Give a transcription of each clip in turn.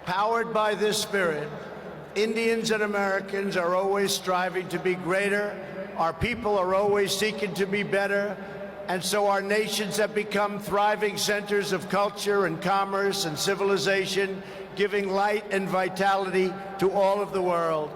Powered by this spirit, Indians and Americans are always striving to be greater, our people are always seeking to be better, and so our nations have become thriving centers of culture and commerce and civilization, giving light and vitality to all of the world.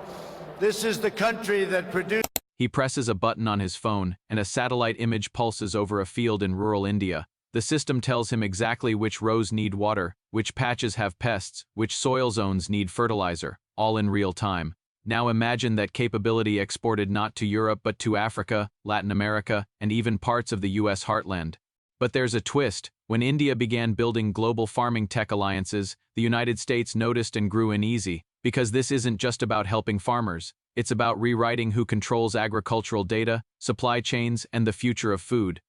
This is the country that produced. He presses a button on his phone, and a satellite image pulses over a field in rural India. The system tells him exactly which rows need water, which patches have pests, which soil zones need fertilizer, all in real time. Now imagine that capability exported not to Europe but to Africa, Latin America, and even parts of the US heartland. But there's a twist. When India began building global farming tech alliances, the United States noticed and grew uneasy, because this isn't just about helping farmers. It's about rewriting who controls agricultural data, supply chains, and the future of food.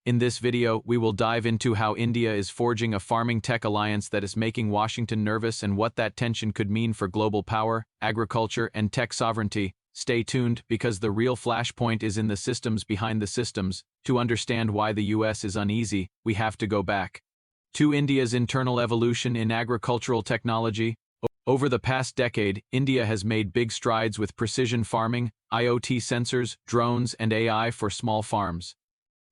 In this video, we will dive into how India is forging a farming tech alliance that is making Washington nervous and what that tension could mean for global power, agriculture, and tech sovereignty. Stay tuned, because the real flashpoint is in the systems behind the systems. To understand why the US is uneasy, we have to go back to India's internal evolution in agricultural technology. Over the past decade, India has made big strides with precision farming, IoT sensors, drones, and AI for small farms.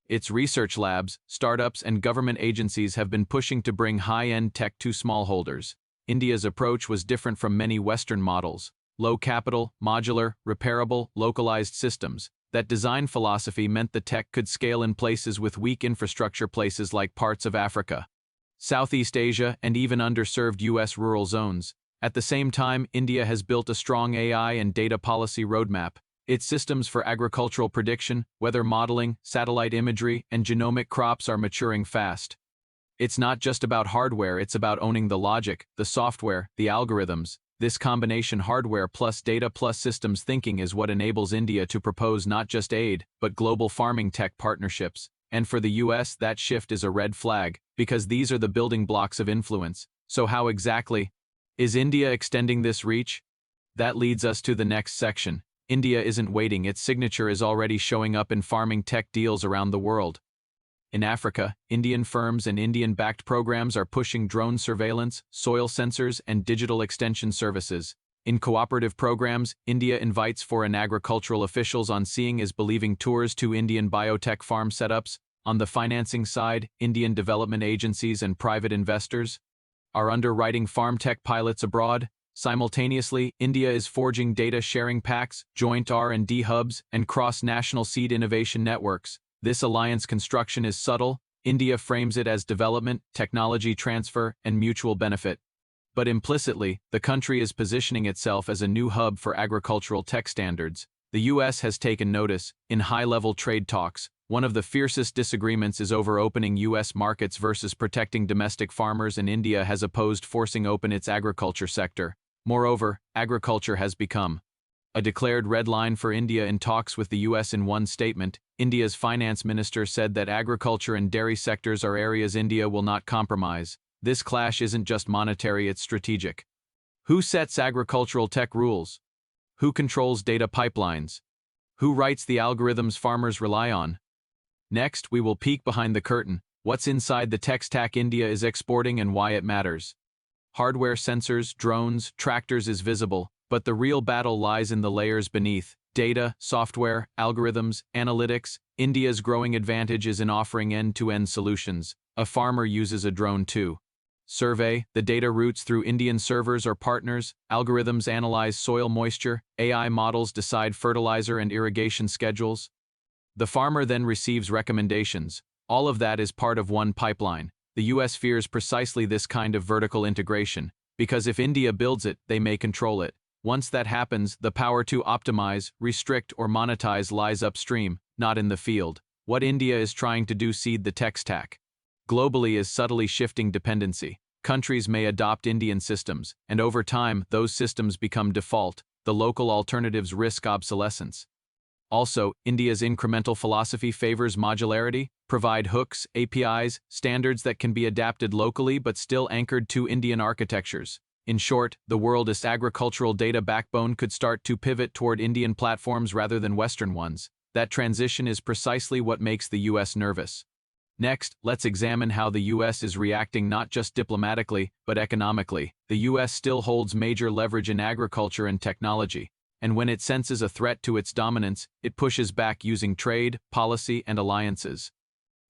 Its research labs, startups, and government agencies have been pushing to bring high-end tech to smallholders. India's approach was different from many Western models: low capital, modular, repairable, localized systems. That design philosophy meant the tech could scale in places with weak infrastructure, places like parts of Africa, Southeast Asia, and even underserved US rural zones. At the same time, India has built a strong AI and data policy roadmap. Its systems for agricultural prediction, weather modeling, satellite imagery, and genomic crops are maturing fast. It's not just about hardware, it's about owning the logic, the software, the algorithms. This combination, hardware plus data plus systems thinking, is what enables India to propose not just aid, but global farming tech partnerships. And for the US, that shift is a red flag, because these are the building blocks of influence. So how exactly is India extending this reach? That leads us to the next section. India isn't waiting, its signature is already showing up in farming tech deals around the world. In Africa, Indian firms and Indian-backed programs are pushing drone surveillance, soil sensors, and digital extension services. In cooperative programs, India invites foreign agricultural officials on seeing is believing tours to Indian biotech farm setups. On the financing side, Indian development agencies and private investors are underwriting farm tech pilots abroad. Simultaneously, India is forging data-sharing pacts, joint R&D hubs, and cross-national seed innovation networks. This alliance construction is subtle. India frames it as development, technology transfer, and mutual benefit. But implicitly, the country is positioning itself as a new hub for agricultural tech standards. The US has taken notice. In high-level trade talks, one of the fiercest disagreements is over opening US markets versus protecting domestic farmers, and India has opposed forcing open its agriculture sector. Moreover, agriculture has become a declared red line for India in talks with the US. In one statement, India's finance minister said that agriculture and dairy sectors are areas India will not compromise. This clash isn't just monetary, it's strategic. Who sets agricultural tech rules? Who controls data pipelines? Who writes the algorithms farmers rely on? Next, we will peek behind the curtain. What's inside the tech stack India is exporting and why it matters. Hardware, sensors, drones, tractors is visible, but the real battle lies in the layers beneath. Data, software, algorithms, analytics. India's growing advantage is in offering end-to-end solutions. A farmer uses a drone to survey, the data routes through Indian servers or partners, algorithms analyze soil moisture, AI models decide fertilizer and irrigation schedules. The farmer then receives recommendations. All of that is part of one pipeline. The US fears precisely this kind of vertical integration, because if India builds it, they may control it. Once that happens, the power to optimize, restrict, or monetize lies upstream, not in the field. What India is trying to do, seed the tech stack globally, is subtly shifting dependency. Countries may adopt Indian systems, and over time, those systems become default. The local alternatives risk obsolescence. Also, India's incremental philosophy favors modularity, provide hooks, APIs, standards that can be adapted locally but still anchored to Indian architectures. In short, the world's agricultural data backbone could start to pivot toward Indian platforms rather than Western ones. That transition is precisely what makes the US nervous. Next, let's examine how the US is reacting not just diplomatically, but economically. The US still holds major leverage in agriculture and technology, and when it senses a threat to its dominance, it pushes back using trade, policy, and alliances.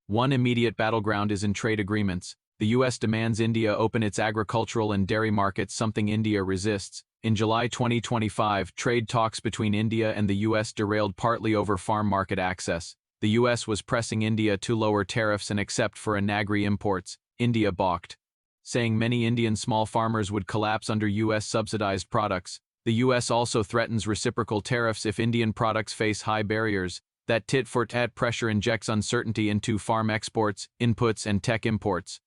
One immediate battleground is in trade agreements. The US demands India open its agricultural and dairy markets, something India resists. In July 2025, trade talks between India and the US derailed partly over farm market access. The US was pressing India to lower tariffs and accept foreign agri imports. India balked, saying many Indian small farmers would collapse under US subsidized products. The US also threatens reciprocal tariffs if Indian products face high barriers. That tit-for-tat pressure injects uncertainty into farm exports, inputs, and tech imports.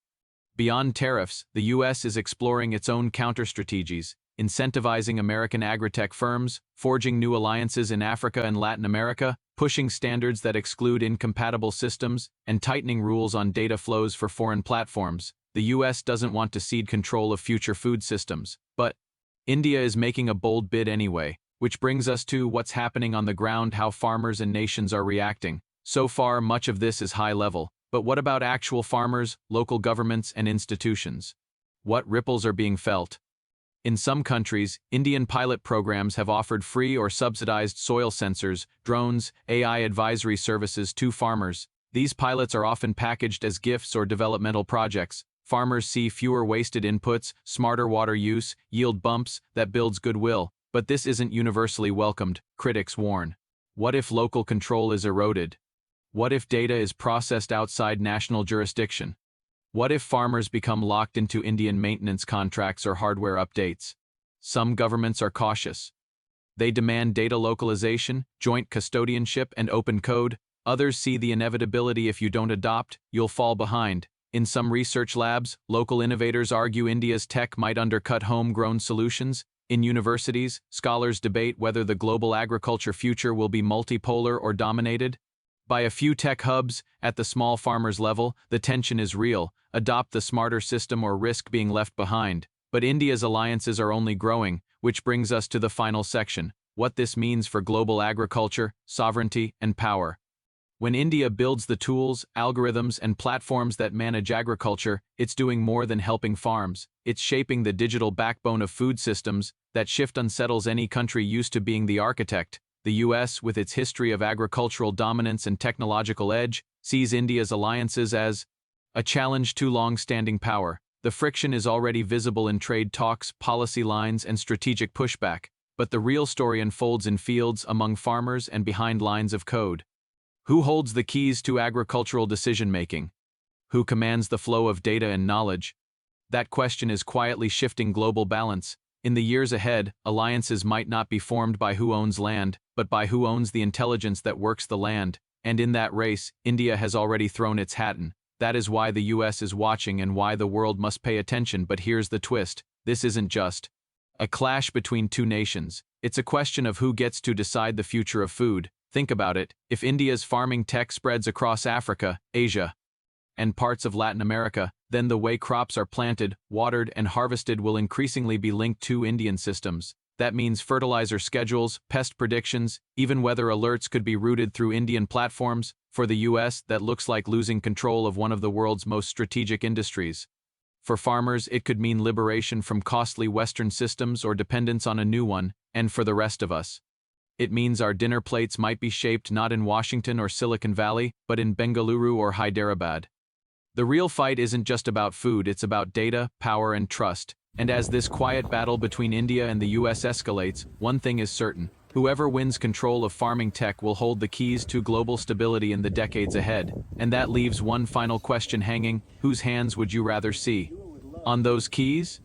Beyond tariffs, the US is exploring its own counter-strategies, incentivizing American agritech firms, forging new alliances in Africa and Latin America, pushing standards that exclude incompatible systems, and tightening rules on data flows for foreign platforms. The US doesn't want to cede control of future food systems, but India is making a bold bid anyway, which brings us to what's happening on the ground, how farmers and nations are reacting. So far, much of this is high level, but what about actual farmers, local governments, and institutions? What ripples are being felt? In some countries, Indian pilot programs have offered free or subsidized soil sensors, drones, AI advisory services to farmers. These pilots are often packaged as gifts or developmental projects. Farmers see fewer wasted inputs, smarter water use, yield bumps, that builds goodwill. But this isn't universally welcomed, critics warn. What if local control is eroded? What if data is processed outside national jurisdiction? What if farmers become locked into Indian maintenance contracts or hardware updates? Some governments are cautious. They demand data localization, joint custodianship, and open code. Others see the inevitability: if you don't adopt, you'll fall behind. In some research labs, local innovators argue India's tech might undercut homegrown solutions. In universities, scholars debate whether the global agriculture future will be multipolar or dominated by a few tech hubs. At the small farmers level, the tension is real: adopt the smarter system or risk being left behind. But India's alliances are only growing, which brings us to the final section: what this means for global agriculture, sovereignty, and power. When India builds the tools, algorithms, and platforms that manage agriculture, it's doing more than helping farms. It's shaping the digital backbone of food systems. That shift unsettles any country used to being the architect. The US, with its history of agricultural dominance and technological edge, sees India's alliances as a challenge to long-standing power. The friction is already visible in trade talks, policy lines, and strategic pushback. But the real story unfolds in fields, among farmers, and behind lines of code. Who holds the keys to agricultural decision-making? Who commands the flow of data and knowledge? That question is quietly shifting global balance. In the years ahead, alliances might not be formed by who owns land, but by who owns the intelligence that works the land. And in that race, India has already thrown its hat in. That is why the US is watching and why the world must pay attention. But here's the twist: this isn't just a clash between two nations. It's a question of who gets to decide the future of food. Think about it: if India's farming tech spreads across Africa, Asia, and parts of Latin America, then the way crops are planted, watered, and harvested will increasingly be linked to Indian systems. That means fertilizer schedules, pest predictions, even weather alerts could be routed through Indian platforms. For the US, that looks like losing control of one of the world's most strategic industries. For farmers, it could mean liberation from costly Western systems or dependence on a new one. And for the rest of us, it means our dinner plates might be shaped not in Washington or Silicon Valley, but in Bengaluru or Hyderabad. The real fight isn't just about food, it's about data, power, and trust. And as this quiet battle between India and the US escalates, one thing is certain: whoever wins control of farming tech will hold the keys to global stability in the decades ahead. And that leaves one final question hanging: whose hands would you rather see on those keys?